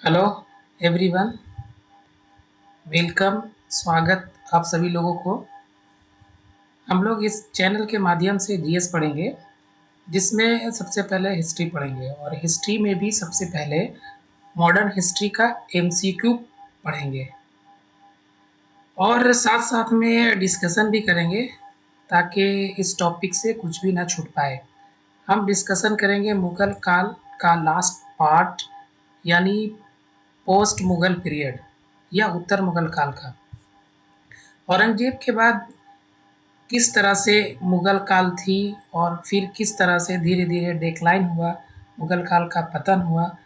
Hello everyone, welcome. स्वागत आप सभी लोगों को। हम लोग इस चैनल के माध्यम से जीएस पढ़ेंगे, जिसमें सबसे पहले हिस्ट्री पढ़ेंगे और हिस्ट्री में भी सबसे पहले मॉडर्न हिस्ट्री का एमसीक्यू पढ़ेंगे और साथ साथ में डिस्कशन भी करेंगे ताकि इस टॉपिक से कुछ भी ना छूट पाए। हम डिस्कशन करेंगे मुगल काल का लास्ट पार्ट, यानी पोस्ट मुगल पीरियड या उत्तर मुगल काल का। औरंगजेब के बाद किस तरह से मुगल काल थी और फिर किस तरह से धीरे धीरे डिक्लाइन हुआ, मुगल काल का पतन हुआ।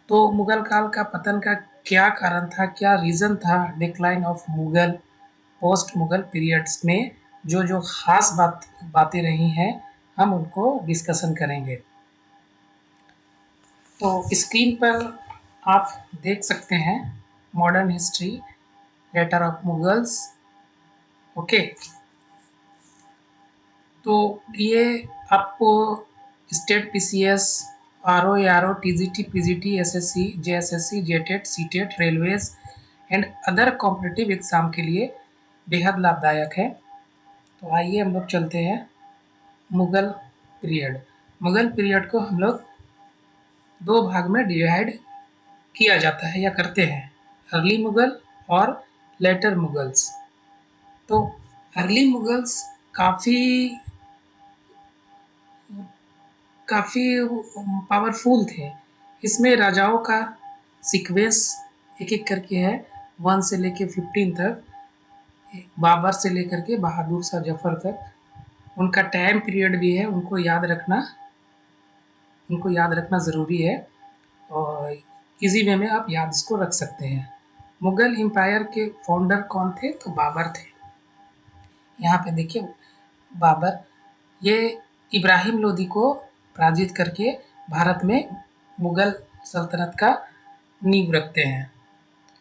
तो मुगल काल का पतन का क्या कारण था, क्या रीज़न था decline of Mughal post Mughal periods में, जो जो खास बातें रही हैं हम उनको डिस्कशन करेंगे। तो स्क्रीन पर आप देख सकते हैं modern history letter of Mughals. Okay, तो ये आपको state PCS, RO, ARO, TGT, PGT, SSC, JSSC, JTET, CTET, railways and other competitive exam के लिए बेहद लाभदायक है। तो आइए हम लोग चलते हैं मुग़ल पीरियड। मुग़ल पीरियड को हम लोग दो भाग में डिवाइड किया जाता है या करते हैं, अर्ली मुग़ल और लेटर मुग़ल्स। तो अर्ली मुग़ल्स काफ़ी काफ़ी पावरफुल थे। इसमें राजाओं का सीक्वेंस एक-एक करके है, 1 से लेके 15 तक, बाबर से लेकर के बहादुर शाह जफ़र तक। उनका टाइम पीरियड भी है, उनको याद रखना ज़रूरी है और ईज़ी वे में आप याद इसको रख सकते हैं। मुग़ल एम्पायर के फाउंडर कौन थे? तो बाबर थे। यहाँ पे देखिए बाबर, ये इब्राहिम लोदी को पराजित करके भारत में मुग़ल सल्तनत का नींव रखते हैं।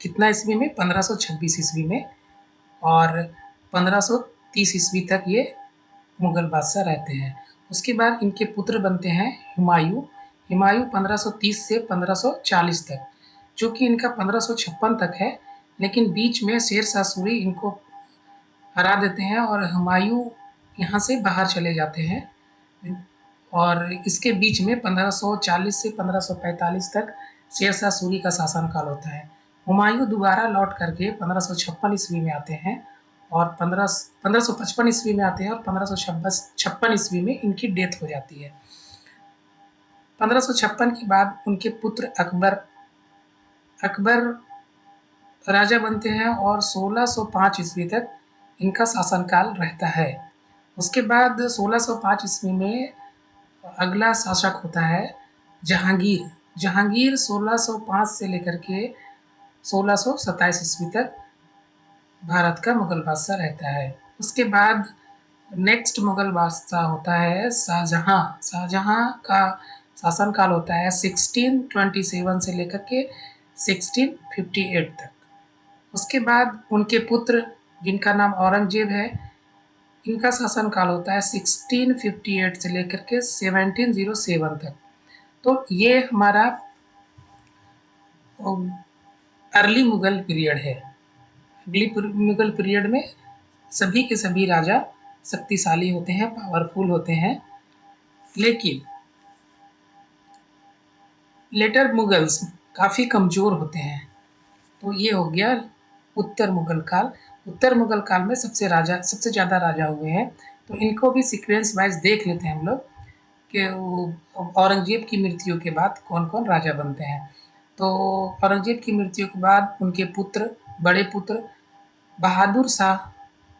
कितना ईस्वी में? 1526 ईस्वी में। और 1530 ईस्वी तक ये मुग़ल बादशाह रहते हैं। उसके बाद इनके पुत्र बनते हैं हुमायूँ। हुमायूँ 1530 से 1540 तक, चूँकि इनका 1556 तक है, लेकिन बीच में शेर शाह सूरी इनको हरा देते हैं और हुमायूँ यहाँ से बाहर चले जाते हैं। और इसके बीच में 1540 से 1545 तक शेर शाह सूरी का शासनकाल होता है। हुमायूँ दोबारा लौट करके 1556 ईस्वी में आते हैं और 1555 ईस्वी में आते हैं और 1556 ईस्वी में इनकी डेथ हो जाती है। 1556 के बाद उनके पुत्र अकबर राजा बनते हैं और 1605 ईस्वी तक इनका शासनकाल रहता है। उसके बाद 1605 ईस्वी में अगला शासक होता है जहांगीर। जहांगीर 1605 से लेकर के 1627 ईस्वी तक भारत का मुगल बादशाह रहता है। उसके बाद नेक्स्ट मुगल बादशाह होता है शाहजहाँ। शाहजहाँ का शासनकाल होता है 1627 से लेकर के 1658 तक। उसके बाद उनके पुत्र, जिनका नाम औरंगजेब है, इनका शासनकाल होता है 1658 से लेकर के 1707 तक। तो ये हमारा अर्ली मुगल पीरियड है। अर्ली मुगल पीरियड में सभी के सभी राजा शक्तिशाली होते हैं, पावरफुल होते हैं। लेकिन लेटर मुगल्स काफ़ी कमज़ोर होते हैं। तो ये हो गया उत्तर मुगल काल। उत्तर मुगल काल में सबसे ज़्यादा राजा हुए हैं। तो इनको भी सीक्वेंस वाइज देख लेते हैं हम लोग कि औरंगजेब की मृत्यु के बाद कौन-कौन राजा बनते हैं। तो औरंगजेब की मृत्यु के बाद उनके पुत्र, बड़े पुत्र बहादुर शाह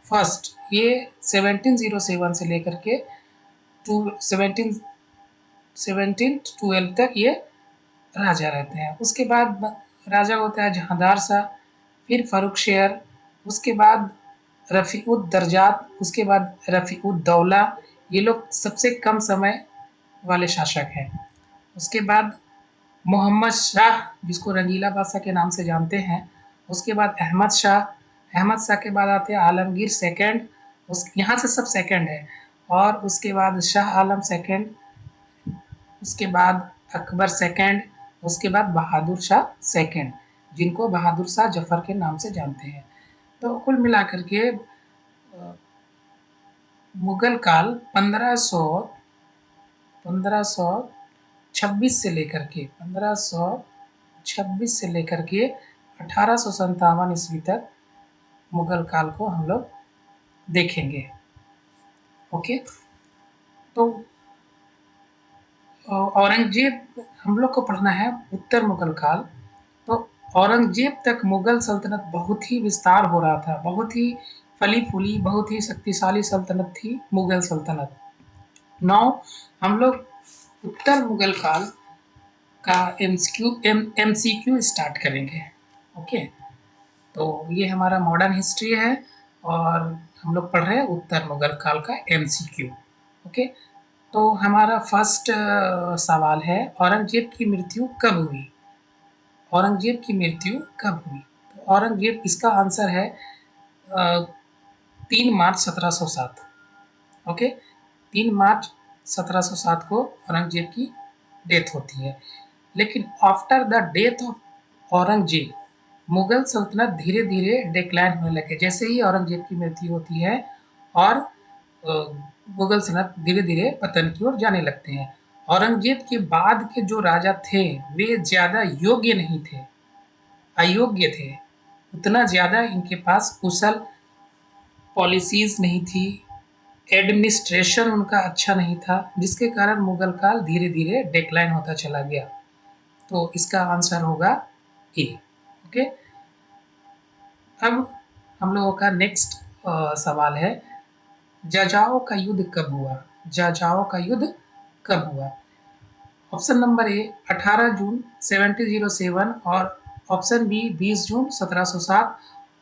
फर्स्ट, ये 1707 से लेकर के 1712 तक ये राजा रहते हैं। उसके बाद राजा होता है जहांदार शाह, फिर फ़र्रुखशहर, उसके बाद रफ़ीउद्दर्जात, उसके बाद रफ़ीउद्दौला। ये लोग सबसे कम समय वाले शासक हैं। उसके बाद मोहम्मद शाह, जिसको रंगीला बादशाह के नाम से जानते हैं। उसके बाद अहमद शाह, अहमद शाह के बाद आते हैं आलमगीर सेकंड, उस यहाँ से सब सेकंड है। और उसके बाद शाह आलम सेकंड, उसके बाद अकबर सेकंड, उसके बाद बहादुर शाह सेकंड, जिनको बहादुर शाह जफर के नाम से जानते हैं। तो कुल मिलाकर के मुगल काल 1526 से लेकर के 1526 से लेकर के 1857 ईस्वी तक मुगल काल को हम लोग देखेंगे। ओके, तो औरंगजेब हम लोग को पढ़ना है उत्तर मुगल काल। तो औरंगजेब तक मुगल सल्तनत बहुत ही विस्तार हो रहा था, बहुत ही फली फूली, बहुत ही शक्तिशाली सल्तनत थी मुगल सल्तनत। नाउ हम लोग उत्तर मुगल काल का एमसीक्यू स्टार्ट करेंगे। ओके, तो ये हमारा मॉडर्न हिस्ट्री है और हम लोग पढ़ रहे हैं उत्तर मुगल काल का एमसीक्यू। ओके, तो हमारा फर्स्ट सवाल है, औरंगजेब की मृत्यु कब हुई? औरंगजेब की मृत्यु कब हुई? तो औरंगजेब, इसका आंसर है 3 मार्च 1707। ओके, 3 मार्च 1707 को औरंगजेब की डेथ होती है। लेकिन after the death of Aurangzeb Mughal सल्तनत धीरे धीरे डिक्लाइन होने लगे। जैसे ही औरंगजेब की मृत्यु होती है और मुगल सल्तनत धीरे धीरे पतन की ओर जाने लगते हैं। औरंगजेब के बाद के जो राजा थे वे ज़्यादा योग्य नहीं थे, अयोग्य थे। उतना ज़्यादा इनके पास कुशल पॉलिसीज नहीं थी, एडमिनिस्ट्रेशन उनका अच्छा नहीं था, जिसके कारण मुगल काल धीरे धीरे डिक्लाइन होता चला गया। तो इसका आंसर होगा ए। ओके, अब हम लोगों का नेक्स्ट सवाल है, जाजाओ का युद्ध कब हुआ? जाजाओ का युद्ध कब हुआ? ऑप्शन नंबर ए 18 जून 1707 और ऑप्शन बी 20 जून 1707,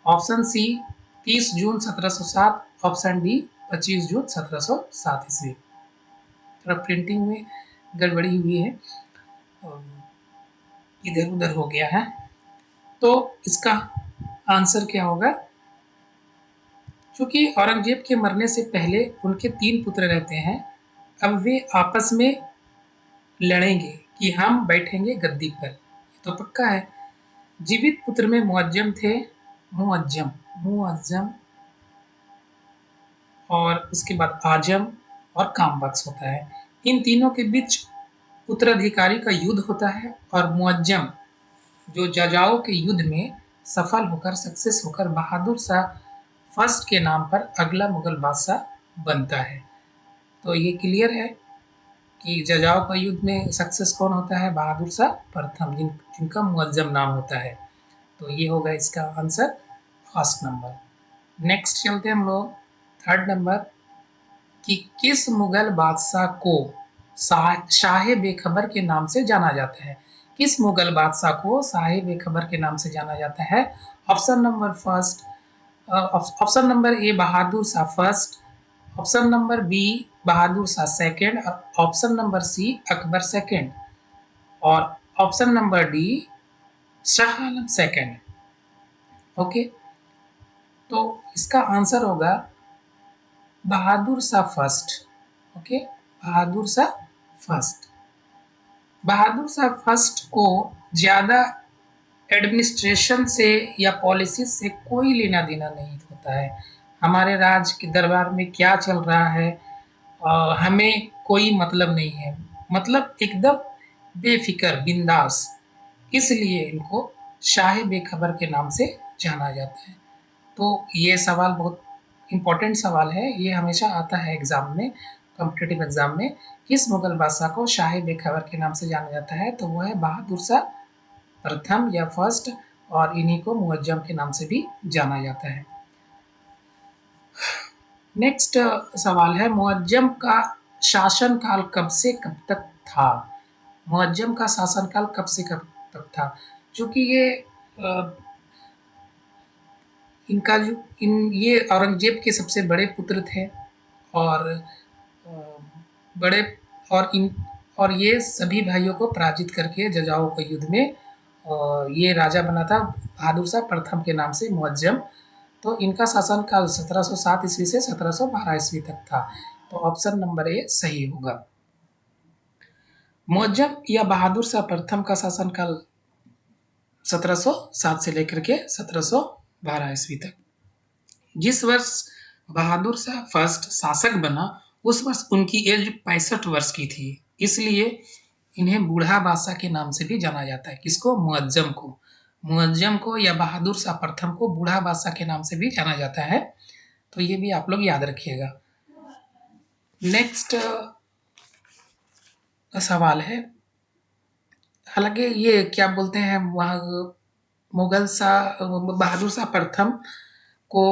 ऑप्शन सी 30 जून 1707, ऑप्शन डी 25 जून 1707 ईस्वी। थोड़ा प्रिंटिंग में गड़बड़ी हुई है, इधर उधर हो गया है। तो इसका आंसर क्या होगा? क्योंकि औरंगजेब के मरने से पहले उनके 3 पुत्र रहते हैं, अब वे आपस में लड़ेंगे कि हम बैठेंगे गद्दी पर, ये तो पक्का है। जीवित पुत्र में मुअज्जम थे, मुअज्जम मुअज्जम और उसके बाद आजम और कामबख्श होता है। इन तीनों के बीच उत्तराधिकारी का युद्ध होता है और मुअज्जम जो जाजाओ के युद्ध में सफल होकर, सक्सेस होकर बहादुर शाह फर्स्ट के नाम पर अगला मुगल बादशाह बनता है। तो ये क्लियर है कि जाजाओ का युद्ध में सक्सेस कौन होता है? बहादुर शाह प्रथम, जिनका मुअज्जम नाम होता है। तो ये होगा इसका आंसर, फर्स्ट नंबर। नेक्स्ट चलते हैं हम लोग थर्ड नंबर कि किस मुगल बादशाह को शाह बेखबर के नाम से जाना जाता है? किस मुगल बादशाह को शाह बेखबर के नाम से जाना जाता है? Option number first, option number A Bahadur Shah first, option number B Bahadur Shah second, option number C Akbar second और option number D Shah Alam second. Okay, तो इसका आंसर होगा Bahadur Shah first. Okay, Bahadur Shah first. Bahadur Shah first को ज़्यादा एडमिनिस्ट्रेशन से या पॉलिसी से कोई लेना देना नहीं होता है। हमारे राज के दरबार में क्या चल रहा है हमें कोई मतलब नहीं है, मतलब एकदम बेफिक्र, बिंदास। इसलिए इनको शाह बेखबर के नाम से जाना जाता है। तो ये सवाल बहुत इम्पोर्टेंट सवाल है, ये हमेशा आता है एग्ज़ाम में, कॉम्पिटिटिव एग्ज़ाम में। किस मुगल बादशाह को शाह बेखबर के नाम से जाना जाता है? तो वो है बहादुर शाह प्रथम या फर्स्ट, और इन्हीं को मुअज्जम के नाम से भी जाना जाता है। नेक्स्ट सवाल है, मुअज्जम का शासनकाल कब से कब तक था? मुअज्जम का शासनकाल कब से कब तक था? चूँकि ये इनका जो ये औरंगजेब के सबसे बड़े पुत्र थे और बड़े और ये सभी भाइयों को पराजित करके जाजाओ के युद्ध में ये राजा बना था बहादुर शाह प्रथम के नाम से, मुअज्जम। तो इनका शासनकाल 1707 ईस्वी से 1712 ईस्वी तक था। तो ऑप्शन नंबर ए सही होगा। मुअज्जम या बहादुर शाह प्रथम का शासनकाल 1707 से लेकर के 1712 ईस्वी तक। जिस वर्ष बहादुर शाह फर्स्ट शासक बना उस वर्ष उनकी एज 65 वर्ष की थी, इसलिए इन्हें बूढ़ा बादशाह के नाम से भी जाना जाता है। किसको? मुअज्जम को या बहादुर शाह प्रथम को बूढ़ा बादशाह के नाम से भी जाना जाता है। तो ये भी आप लोग याद रखिएगा। नेक्स्ट सवाल है, हालांकि ये क्या बोलते हैं, वह मुगल शाह बहादुर शाह प्रथम को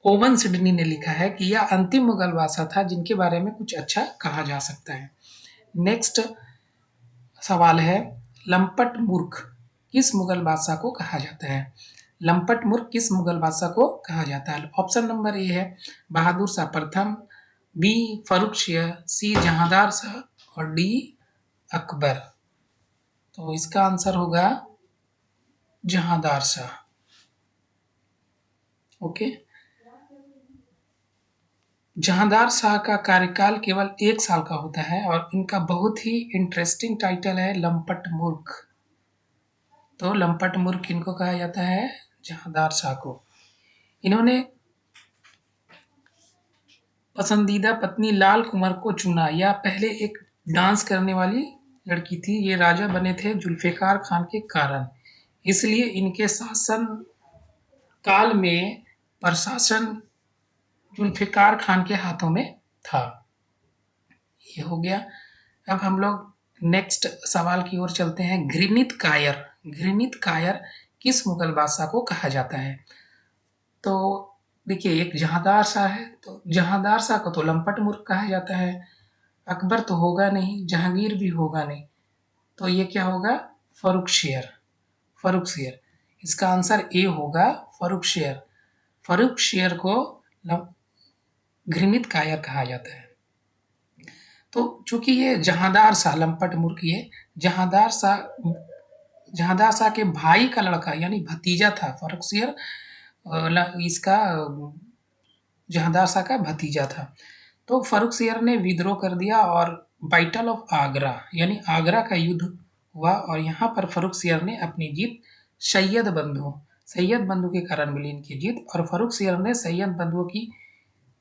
ओवन सिडनी ने लिखा है कि यह अंतिम मुगल बादशाह था जिनके बारे में कुछ अच्छा कहा जा सकता है। नेक्स्ट सवाल है, लंपट मूर्ख किस मुगल बादशाह को कहा जाता है? लंपट मूर्ख किस मुगल बादशाह को कहा जाता है? ऑप्शन नंबर ए है बहादुर शाह प्रथम, बी फर्रुखशिह, सी जहांदार शाह और डी अकबर। तो इसका आंसर होगा जहांदार शाह। ओके, जहांदार शाह का कार्यकाल केवल 1 साल का होता है और इनका बहुत ही इंटरेस्टिंग टाइटल है लंपट मूर्ख। तो लंपट मूर्ख किनको कहा जाता है? जहांदार शाह को। इन्होंने पसंदीदा पत्नी लाल कुंवर को चुना। यह पहले एक डांस करने वाली लड़की थी। ये राजा बने थे जुल्फिकार खान के कारण, इसलिए इनके शासन काल में प्रशासन जुल्फिकार खान के हाथों में था। ये हो गया। अब हम लोग नेक्स्ट सवाल की ओर चलते हैं। घृणित कायर किस मुगल बादशाह को कहा जाता है? तो देखिए, एक जहांदार शाह है, तो जहांदार शाह को तो लंपट मूर्ख कहा जाता है। अकबर तो होगा नहीं, जहांगीर भी होगा नहीं, तो ये क्या होगा? फर्रुखशियर। इसका आंसर ए होगा फर्रुखशियर। फर्रुखशियर को घृणित कायर कहा जाता है। तो चूंकि ये जहांदार शाह लंपट मूर्ख, ये जहांदार शाह के भाई का लड़का यानी भतीजा था फर्रुखशियर। इसका जहांदार शाह का भतीजा था। तो फर्रुखशियर ने विद्रोह कर दिया और बैटल ऑफ आगरा यानी आगरा का युद्ध हुआ और यहाँ पर फर्रुखशियर ने अपनी जीत सैयद बंधु के कारण मिली इनकी जीत। और फर्रुखशियर ने सैयद बंधुओं की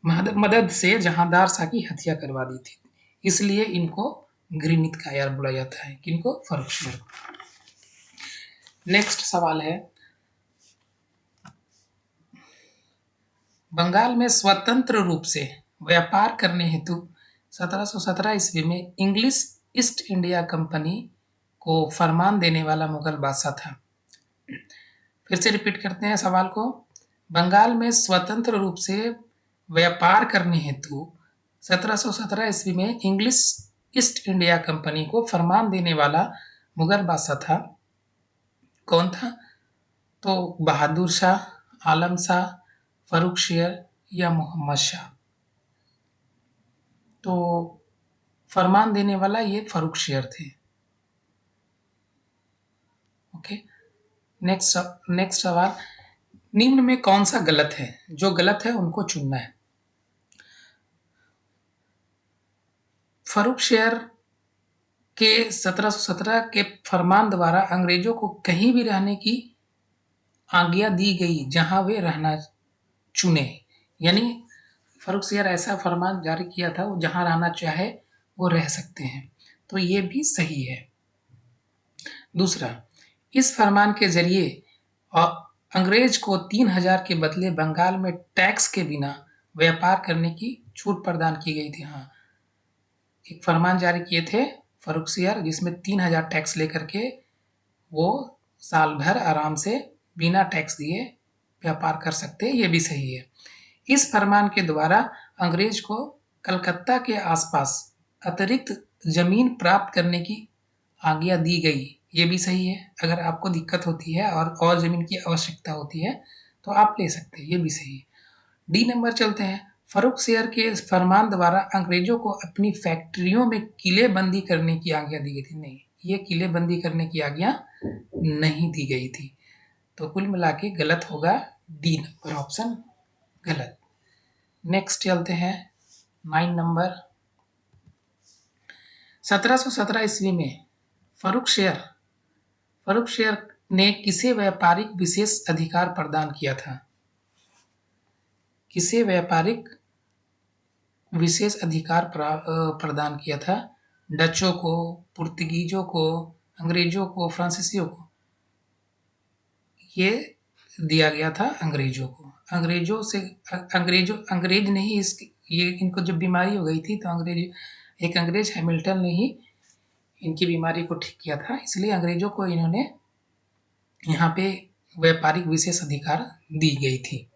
मदद से जहांदार शाह की हत्या करवा दी थी, इसलिए इनको घृणित कायर बोला जाता है। किनको? फर्रुखशियर। नेक्स्ट सवाल है, बंगाल में स्वतंत्र रूप से व्यापार करने हेतु 1717 ईस्वी में इंग्लिश ईस्ट इंडिया कंपनी को फरमान देने वाला मुगल बादशाह था। फिर से रिपीट करते हैं सवाल को। बंगाल में स्वतंत्र रूप से व्यापार करने हेतु 1717 ईस्वी में इंग्लिश ईस्ट इंडिया कंपनी को फरमान देने वाला मुगल बादशाह था। कौन था? तो बहादुर शाह, आलम शाह, फर्रुखशियर या मोहम्मद शाह। तो फरमान देने वाला ये फर्रुखशियर थे। ओके, नेक्स्ट सवाल, निम्न में कौन सा गलत है? जो गलत है उनको चुनना है। फर्रुखशियर के 1717 के फरमान द्वारा अंग्रेजों को कहीं भी रहने की आज्ञा दी गई जहां वे रहना चुने, यानी फर्रुखशियर ऐसा फरमान जारी किया था, वो जहां रहना चाहे वो रह सकते हैं। तो ये भी सही है। दूसरा, इस फरमान के जरिए अंग्रेज को 3000 के बदले बंगाल में टैक्स के बिना व्यापार करने की छूट प्रदान की गई थी। हाँ, एक फरमान जारी किए थे फर्रुखशियर जिसमें 3000 टैक्स लेकर के वो साल भर आराम से बिना टैक्स दिए व्यापार कर सकते, ये भी सही है। इस फरमान के द्वारा अंग्रेज को कलकत्ता के आसपास अतिरिक्त जमीन प्राप्त करने की आज्ञा दी गई, ये भी सही है। अगर आपको दिक्कत होती है और जमीन की आवश्यकता होती है तो आप ले सकते हैं, ये भी सही है। डी नंबर चलते हैं। फर्रुखशियर के फरमान द्वारा अंग्रेजों को अपनी फैक्ट्रियों में किलेबंदी करने की आज्ञा दी गई थी। नहीं, ये किलेबंदी करने की आज्ञा नहीं दी गई थी। तो कुल मिला के गलत होगा डी नंबर ऑप्शन गलत। नेक्स्ट चलते हैं 9 नंबर। 1717 ईस्वी में फर्रुख शेर ने किसे व्यापारिक विशेष अधिकार प्रदान किया था? किसे व्यापारिक विशेष अधिकार प्रदान किया था? डचों को, पुर्तगीजों को, अंग्रेजों को, फ्रांसीसियों को? ये दिया गया था अंग्रेजों को। अंग्रेज ने ही ये इनको जब बीमारी हो गई थी तो एक अंग्रेज हैमिल्टन ने ही इनकी बीमारी को ठीक किया था, इसलिए अंग्रेजों को इन्होंने यहाँ पे व्यापारिक विशेष अधिकार दी गई थी।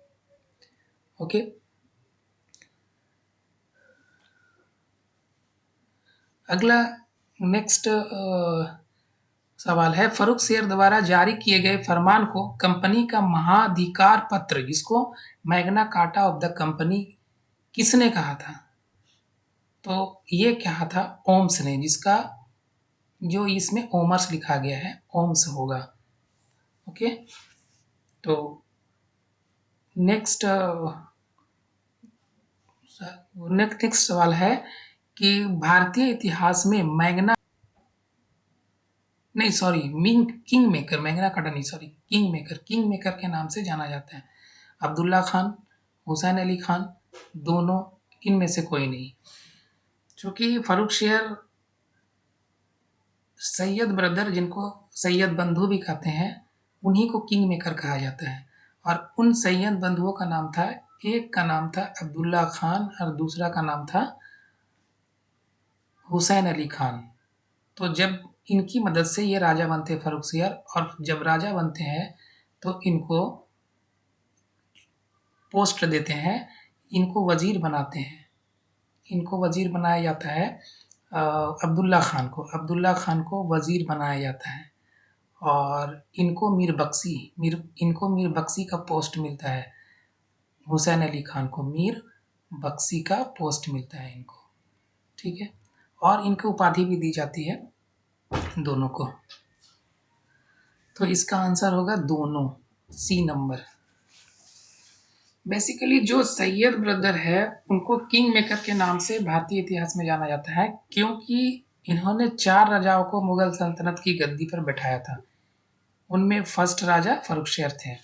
ओके, अगला नेक्स्ट सवाल है, फर्रुख शेर द्वारा जारी किए गए फरमान को कंपनी का महाधिकार पत्र, जिसको Magna carta of the company, किसने कहा था? तो ये कहा था ओम्स ने, जिसका जो इसमें ओमर्स लिखा गया है ओम्स होगा। ओके, तो नेक्स्ट सवाल है कि भारतीय इतिहास में मैग्ना किंग मेकर के नाम से जाना जाता है। अब्दुल्ला खान, हुसैन अली खान, दोनों इनमें से कोई नहीं। चूंकि फर्रुख शेर सैयद ब्रदर, जिनको सैयद बंधु भी कहते हैं, उन्हीं को किंग मेकर कहा जाता है। और उन सैयद बंधुओं का नाम था, एक का नाम था अब्दुल्ला खान और दूसरा का नाम था हुसैन अली खान। तो जब इनकी मदद से ये राजा बनते फर्रुख शेर, और जब राजा बनते हैं तो इनको पोस्ट देते हैं, इनको वजीर बनाते हैं। इनको वजीर बनाया जाता है अब्दुल्ला खान को वजीर बनाया जाता है, और इनको मीर बख्शी का पोस्ट मिलता है। हुसैन अली खान को मीर बख्शी का पोस्ट मिलता है इनको, ठीक है, और इनको उपाधि भी दी जाती है दोनों को। तो इसका आंसर होगा दोनों, सी नंबर। बेसिकली जो सैयद ब्रदर है उनको किंग मेकर के नाम से भारतीय इतिहास में जाना जाता है, क्योंकि इन्होंने 4 राजाओं को मुगल सल्तनत की गद्दी पर बैठाया था। उनमें फर्स्ट राजा फर्रुख शेर थे।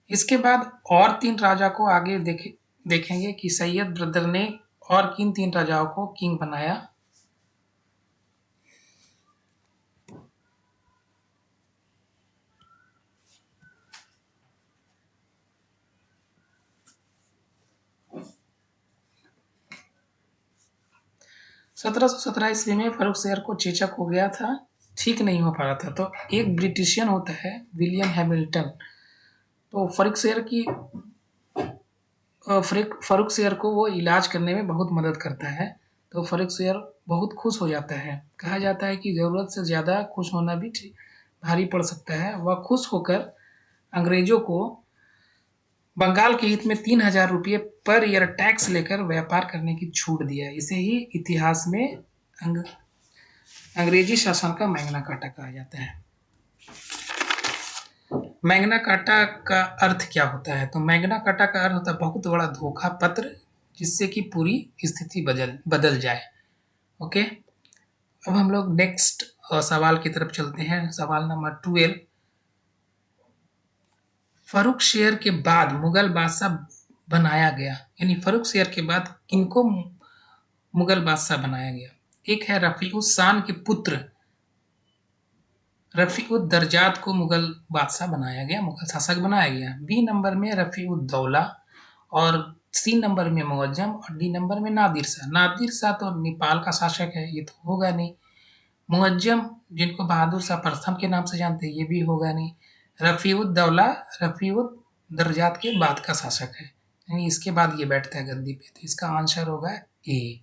इसके बाद और 3 राजा को आगे देखेंगे कि सैयद ब्रदर ने और किन 3 राजाओं को किंग बनाया। सत्रह सौ 17 ईस्वी में फर्रुख शेर को चेचक हो गया था, ठीक नहीं हो पा रहा था। तो एक ब्रिटिशियन होता है विलियम हैमिल्टन, तो फर्रुख शेर को वो इलाज करने में बहुत मदद करता है। तो फर्रुख शेर बहुत खुश हो जाता है। कहा जाता है कि ज़रूरत से ज़्यादा खुश होना भी भारी पड़ सकता है। वह खुश होकर अंग्रेजों को बंगाल के हित में 3000 रुपये पर ईयर टैक्स लेकर व्यापार करने की छूट दिया। इसे ही इतिहास में अंग्रेजी शासन का मैग्ना कार्टा कहा जाता है। मैग्ना कार्टा का अर्थ क्या होता है? तो मैग्ना कार्टा का अर्थ होता है बहुत बड़ा धोखा पत्र, जिससे कि पूरी स्थिति बदल जाए। ओके, अब हम लोग नेक्स्ट सवाल की तरफ चलते हैं। सवाल नंबर 12, फर्रुख शेर के बाद मुगल बादशाह बनाया गया, यानी फर्रुख शेर के बाद किनको मुगल बादशाह बनाया गया? एक है रफीउस शान के पुत्र रफीउद दर्जात को मुगल बादशाह बनाया गया, मुगल शासक बनाया गया। बी नंबर में रफीउद दौला, और सी नंबर में मुअज्जम, और डी नंबर में नादिर शाह। नादिर शाह तो नेपाल का शासक है, ये तो होगा नहीं। मुअज्जम, जिनको बहादुर शाह प्रथम के नाम से जानते हैं, ये भी होगा नहीं। रफीउद दौला रफीउद दर्जात के बाद का शासक है, यानी इसके बाद ये बैठता है गद्दी पे। तो इसका आंसर होगा ए।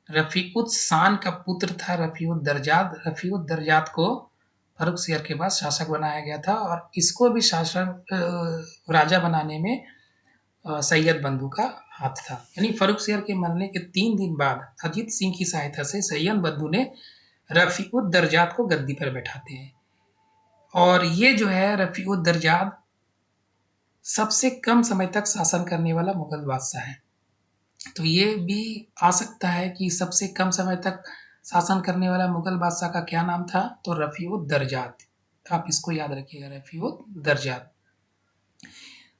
रफीउद शान का पुत्र था रफीउद दर्जात को फर्रुख शेर के बाद शासक बनाया गया था, और इसको भी राजा बनाने में सैयद बंधु का हाथ था। यानी फर्रुख शेर के मरने के 3 दिन बाद अजीत सिंह की सहायता से सैयद बंधु ने रफीउद दर्जात को गद्दी पर बैठाते हैं। और ये जो है रफीउद दर्जात सबसे कम समय तक शासन करने वाला मुगल बादशाह है। तो ये भी आ सकता है कि सबसे कम समय तक शासन करने वाला मुगल बादशाह का क्या नाम था, तो रफ़ीउद्दरजात। आप इसको याद रखिएगा, रफ़ीउद्दरजात।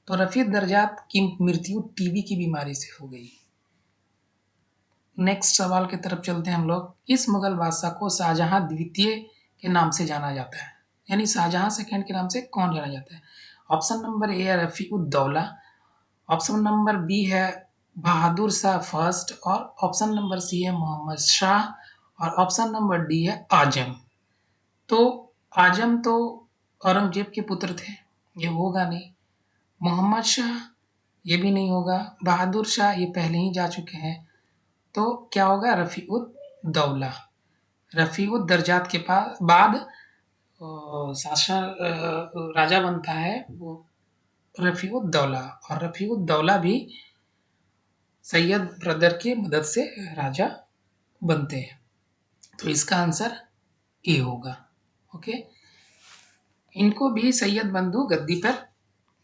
तो रफ़ीउद्दरजात की मृत्यु टीबी की बीमारी से हो गई। नेक्स्ट सवाल की तरफ चलते हैं हम लोग। किस मुगल बादशाह को शाहजहां द्वितीय के नाम से जाना जाता है, यानी शाहजहां सेकंड के नाम से कौन जाना जाता है? ऑप्शन नंबर ए है रफ़ीउद्दौला, ऑप्शन नंबर बी है बहादुर शाह फर्स्ट, और ऑप्शन नंबर सी है मोहम्मद शाह, और ऑप्शन नंबर डी है आजम। तो आजम तो औरंगजेब के पुत्र थे, ये होगा नहीं। मोहम्मद शाह, ये भी नहीं होगा। बहादुर शाह, ये पहले ही जा चुके हैं। तो क्या होगा? रफ़ीउद्दौला। रफ़ीउद्दरजात के बाद शासक राजा बनता है वो रफ़ीउद्दौला, और रफ़ीउद्दौला भी सैयद ब्रदर की मदद से राजा बनते हैं। तो इसका आंसर ए होगा। ओके, इनको भी सैयद बंधु गद्दी पर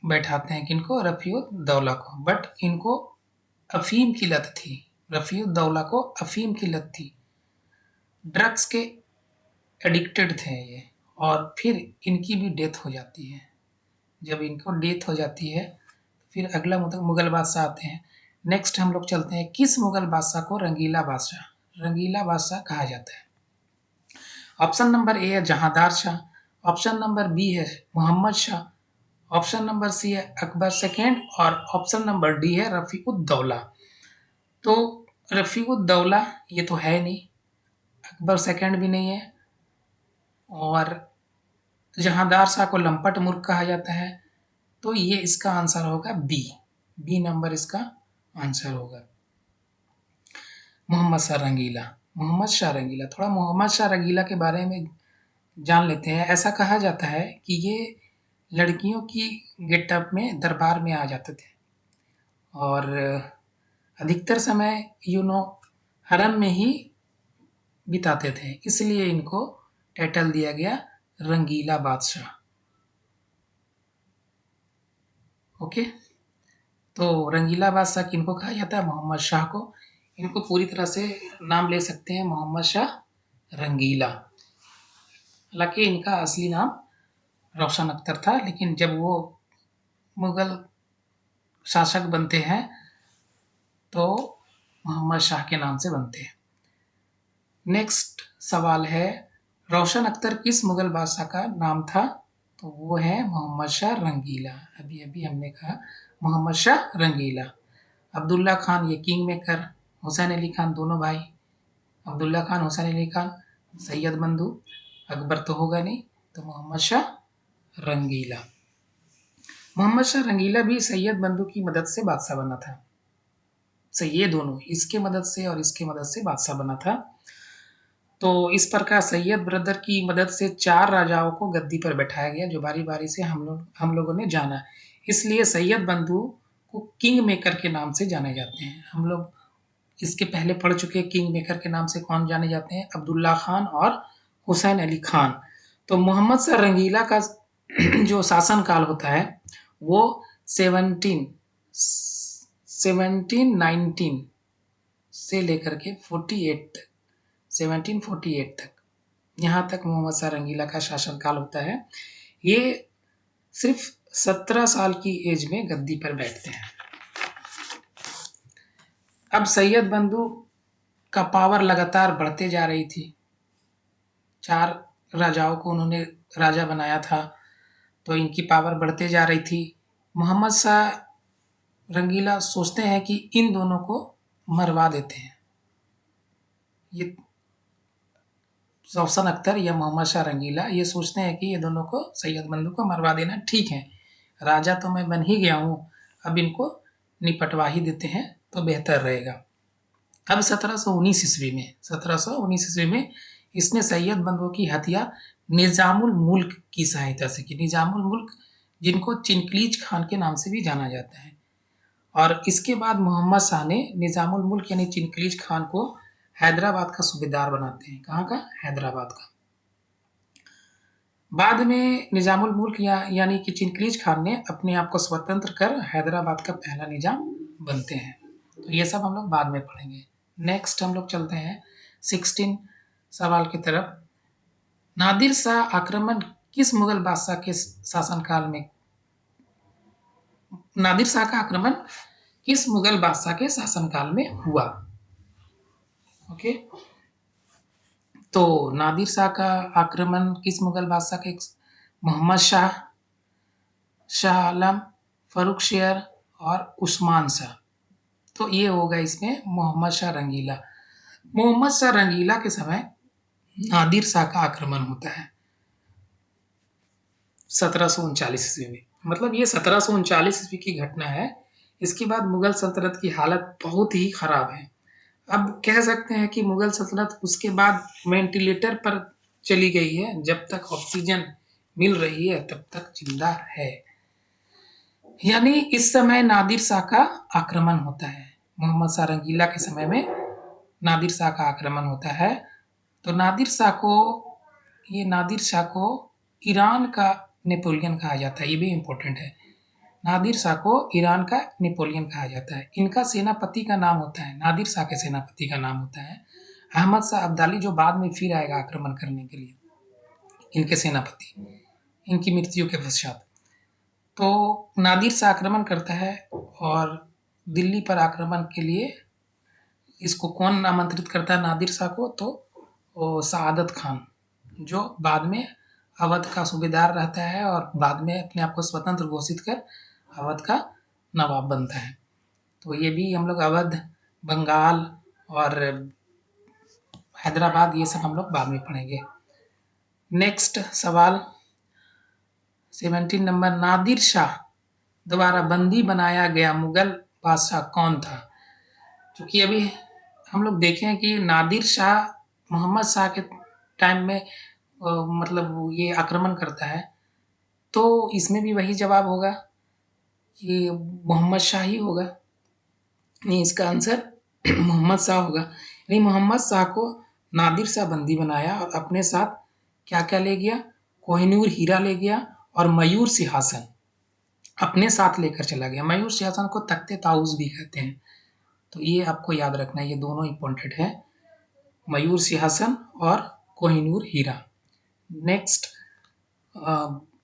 बैठाते हैं, किनको? रफ़ीउद्दौला को। बट इनको अफीम की लत थी, रफ़ीउद्दौला को अफीम की लत थी, ड्रग्स के एडिक्टेड थे ये, और फिर इनकी भी डेथ हो जाती है। जब इनको डेथ हो जाती है फिर अगला मुगल बादशाह आते हैं। नेक्स्ट हम लोग चलते हैं, किस मुगल बादशाह को रंगीला बादशाह कहा जाता है? ऑप्शन नंबर ए है Jahandar Shah, option number B है Mohammad Shah, option number C है अकबर सेकेंड, और ऑप्शन नंबर डी है रफ़ीउद्दौला। तो रफ़ीउद्दौला ये तो है नहीं, अकबर सेकेंड भी नहीं है, और जहांदार शाह को लंपट मूर्ख कहा जाता है। तो ये इसका आंसर होगा बी, बी नंबर इसका आंसर होगा। मोहम्मद शाह रंगीला, थोड़ा मोहम्मद शाह रंगीला के बारे में जान लेते हैं। ऐसा कहा जाता है कि ये लड़कियों की गेटअप में दरबार में आ जाते थे, और अधिकतर समय हरम में ही बिताते थे, इसलिए इनको टाइटल दिया गया रंगीला बादशाह। ओके, तो रंगीला बादशाह किनको कहा जाता है? मोहम्मद शाह को। इनको पूरी तरह से नाम ले सकते हैं मोहम्मद शाह रंगीला। हालांकि इनका असली नाम रोशन अख्तर था, लेकिन जब वो मुगल शासक बनते हैं तो मोहम्मद शाह के नाम से बनते हैं। नेक्स्ट सवाल है, रोशन अख्तर किस मुगल बादशाह का नाम था? तो वो है मोहम्मद शाह रंगीला। अभी अभी हमने कहा मोहम्मद शाह रंगीला। अब्दुल्ला खान ये किंग मेकर, हुसैन अली खान दोनों भाई, अब्दुल्ला खान हुसैन अली खान, सैयद बंधु, अकबर तो होगा नहीं, तो मोहम्मद शाह रंगीला। मोहम्मद शाह रंगीला भी सैयद बंधु की मदद से बादशाह बना था। ये दोनों, इसके मदद से और इसके मदद से बादशाह बना था। तो इस प्रकार सैयद ब्रदर की मदद से 4 राजाओं को गद्दी पर बैठाया गया, जो बारी-बारी से हम लोगों ने जाना। इसलिए सैयद बंधु को किंग मेकर के नाम से जाने जाते हैं। हम लोग इसके पहले पढ़ चुके किंग मेकर के नाम से कौन जाने जाते हैं? अब्दुल्ला खान और हुसैन अली खान। तो मोहम्मद शाह रंगीला का जो शासन काल होता है वो 1719 से लेकर के 1748 तक, यहाँ तक मोहम्मद शाह रंगीला का शासनकाल होता है। ये सिर्फ 17 साल की एज में गद्दी पर बैठते हैं। अब सैयद बंधु का पावर लगातार बढ़ते जा रही थी, 4 राजाओं को उन्होंने राजा बनाया था, तो इनकी पावर बढ़ते जा रही थी। मोहम्मद शाह रंगीला सोचते हैं कि इन दोनों को मरवा देते हैं। ये रोशन अख्तर या मोहम्मद शाह रंगीला ये सोचते हैं कि ये दोनों को, सैयद बंधु को मरवा देना ठीक है, राजा तो मैं बन ही गया हूँ, अब इनको निपटवा ही देते हैं तो बेहतर रहेगा। अब 1719 ईस्वी में इसने सैयद बंधु की हत्या निजामुल मुल्क की सहायता से की। निजामुल मुल्क, जिनको चिनक्लीज खान के नाम से भी जाना जाता है। और इसके बाद मोहम्मद शाह ने निजामुल मुल्क यानी चिनक्लीज खान को हैदराबाद का सूबेदार बनाते हैं। कहाँ का? हैदराबाद का। बाद में निजामुल मुल्क यानी कि चिनक्लीज खान ने अपने आप को स्वतंत्र कर हैदराबाद का पहला निजाम बनते हैं। तो ये सब हम लोग बाद में पढ़ेंगे। नेक्स्ट हम लोग चलते हैं 16 सवाल की तरफ। नादिर शाह आक्रमण किस मुगल बादशाह के शासनकाल में, नादिर शाह का आक्रमण किस मुगल बादशाह के शासनकाल में हुआ? ओके, तो नादिर शाह का आक्रमण किस मुगल बादशाह के, मोहम्मद शाह, शाह आलम, फर्रुख शेर और उस्मान शाह। तो ये होगा इसमें मोहम्मद शाह रंगीला। मोहम्मद शाह रंगीला के समय नादिर शाह का आक्रमण होता है 1739 ईस्वी में। मतलब ये 1739 ईस्वी की घटना है। इसके बाद मुगल सल्तनत की हालत बहुत ही खराब है। अब कह सकते हैं कि मुगल सल्तनत उसके बाद वेंटिलेटर पर चली गई है। जब तक ऑक्सीजन मिल रही है तब तक जिंदा है। यानी इस समय नादिर शाह का आक्रमण होता है। मोहम्मद शाह रंगीला के समय में नादिर शाह का आक्रमण होता है। तो नादिर शाह को ईरान का नेपोलियन कहा जाता है। ये भी इम्पोर्टेंट है। नादिर शाह को ईरान का नेपोलियन कहा जाता है। इनका सेनापति का नाम होता है, नादिर शाह के सेनापति का नाम होता है अहमद शाह अब्दाली, जो बाद में फिर आएगा आक्रमण करने के लिए। इनके सेनापति, इनकी मृत्यु के पश्चात। तो नादिर शाह आक्रमण करता है और दिल्ली पर आक्रमण के लिए इसको कौन आमंत्रित करता है नादिर शाह को? तो सआदत खान, जो बाद में अवध का सूबेदार रहता है और बाद में अपने आप को स्वतंत्र घोषित कर अवध का नवाब बनता है। तो ये भी हम लोग अवध, बंगाल और हैदराबाद ये सब हम लोग बाद में पढ़ेंगे। नेक्स्ट सवाल 17 नंबर, नादिर शाह द्वारा बंदी बनाया गया मुगल बादशाह कौन था? क्योंकि अभी हम लोग देखें कि नादिर शाह मोहम्मद शाह के टाइम में मतलब ये आक्रमण करता है, तो इसमें भी वही जवाब होगा कि मोहम्मद शाह ही होगा। नहीं, इसका आंसर मोहम्मद शाह होगा। नहीं, मोहम्मद शाह को नादिर शाह बंदी बनाया और अपने साथ क्या क्या ले गया? कोहिनूर हीरा ले गया और मयूर सिंहासन अपने साथ लेकर चला गया। मयूर सिंहासन को तख्ते ताऊस भी कहते हैं। तो ये आपको याद रखना है, ये दोनों इंपॉर्टेंट है, मयूर सिंहासन और कोहिनूर हीरा। नेक्स्ट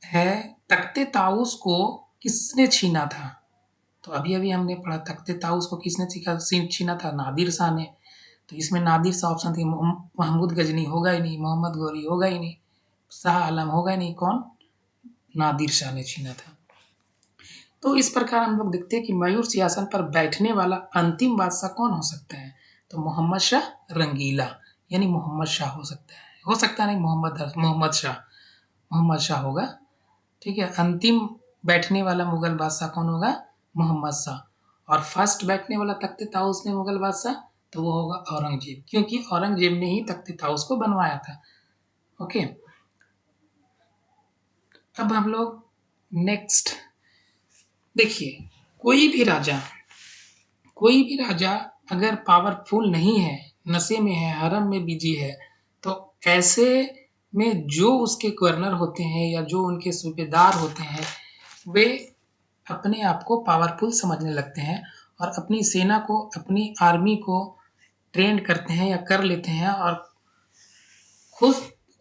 है तख्ते ताऊस को किसने छीना था? तो अभी अभी हमने पढ़ा तख्ते ताऊस को किसने छीना था? नादिर शाह ने। तो इसमें नादिर शाह ऑप्शन थी, महमूद गजनी होगा ही नहीं, मोहम्मद गौरी होगा ही नहीं, शाह आलम होगा ही नहीं, कौन? नादिर शाह ने छीना था। तो इस प्रकार हम लोग देखते हैं कि मयूर सिंहासन पर बैठने वाला अंतिम बादशाह कौन हो सकता है? तो मोहम्मद शाह रंगीला, यानी मोहम्मद शाह हो सकता है नहीं, मोहम्मद शाह होगा। ठीक है, अंतिम बैठने वाला मुगल बादशाह कौन होगा? मोहम्मद शाह। और फर्स्ट बैठने वाला तख्ते ताऊस में मुगल बादशाह, तो वो होगा औरंगजेब, क्योंकि औरंगजेब ने ही तख्ते ताऊस को बनवाया था। ओके, अब हम लोग नेक्स्ट देखिए, कोई भी राजा अगर पावरफुल नहीं है, नशे में है, हरम में बिजी है, तो ऐसे में जो उसके गवर्नर होते हैं या जो उनके सूबेदार होते हैं, वे अपने आप को पावरफुल समझने लगते हैं और अपनी सेना को, अपनी आर्मी को ट्रेंड करते हैं या कर लेते हैं और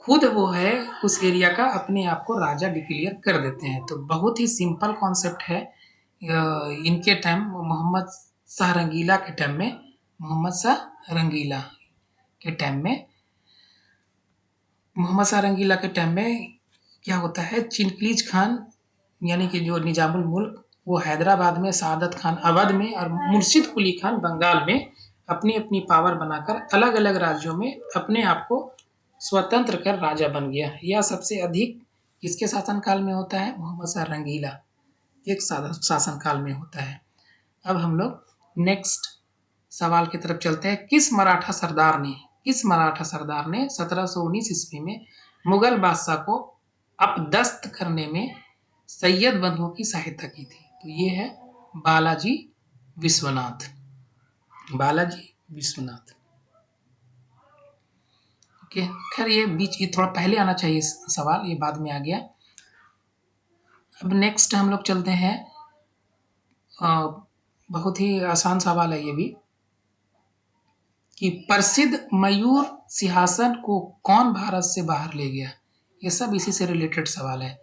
खुद वो है उस एरिया का अपने आप को राजा डिक्लेयर कर देते हैं। तो बहुत ही सिंपल कॉन्सेप्ट है। इनके टाइम मोहम्मद शाह रंगीला के टाइम में मोहम्मद शाह रंगीला के टाइम में क्या होता है? चिनक्लीज खान यानी कि जो निजामुल मुल्क, वो हैदराबाद में, सआदत खान अवध में और मुर्शिद कुली खान बंगाल में अपनी अपनी पावर बनाकर अलग अलग राज्यों में अपने आप को स्वतंत्र कर राजा बन गया। यह सबसे अधिक किसके शासनकाल में होता है? मोहम्मद शाह रंगीला एक शासनकाल में होता है। अब हम लोग नेक्स्ट सवाल की तरफ चलते हैं। किस मराठा सरदार ने 1719 ईस्वी में मुगल बादशाह को अपदस्थ करने में सैयद बंधुओं की सहायता की थी? तो ये है बालाजी विश्वनाथ। ओके, खैर ये थोड़ा पहले आना चाहिए सवाल, ये बाद में आ गया। अब नेक्स्ट हम लोग चलते हैं बहुत ही आसान सवाल है ये भी, कि प्रसिद्ध मयूर सिंहासन को कौन भारत से बाहर ले गया? ये सब इसी से रिलेटेड सवाल है,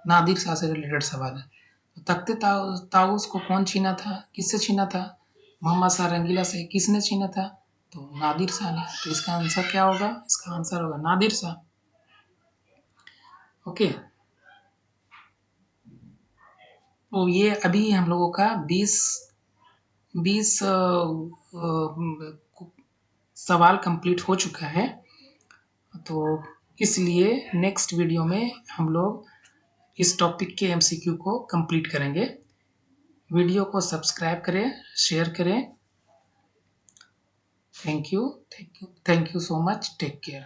नादिर शाह से रिलेटेड सवाल है। तो तख्ते ताऊस को कौन छीना था, किससे छीना था? मोहम्मद शाह रंगीला से। किसने छीना था? तो नादिर शाह ने। तो इसका आंसर क्या होगा? इसका आंसर होगा नादिर शाह। ओके, तो ये अभी हम लोगों का 20 सवाल कंप्लीट हो चुका है। तो इसलिए नेक्स्ट वीडियो में हम लोग इस टॉपिक के एमसीक्यू को कंप्लीट करेंगे। वीडियो को सब्सक्राइब करें, शेयर करें। Thank you so much, take care.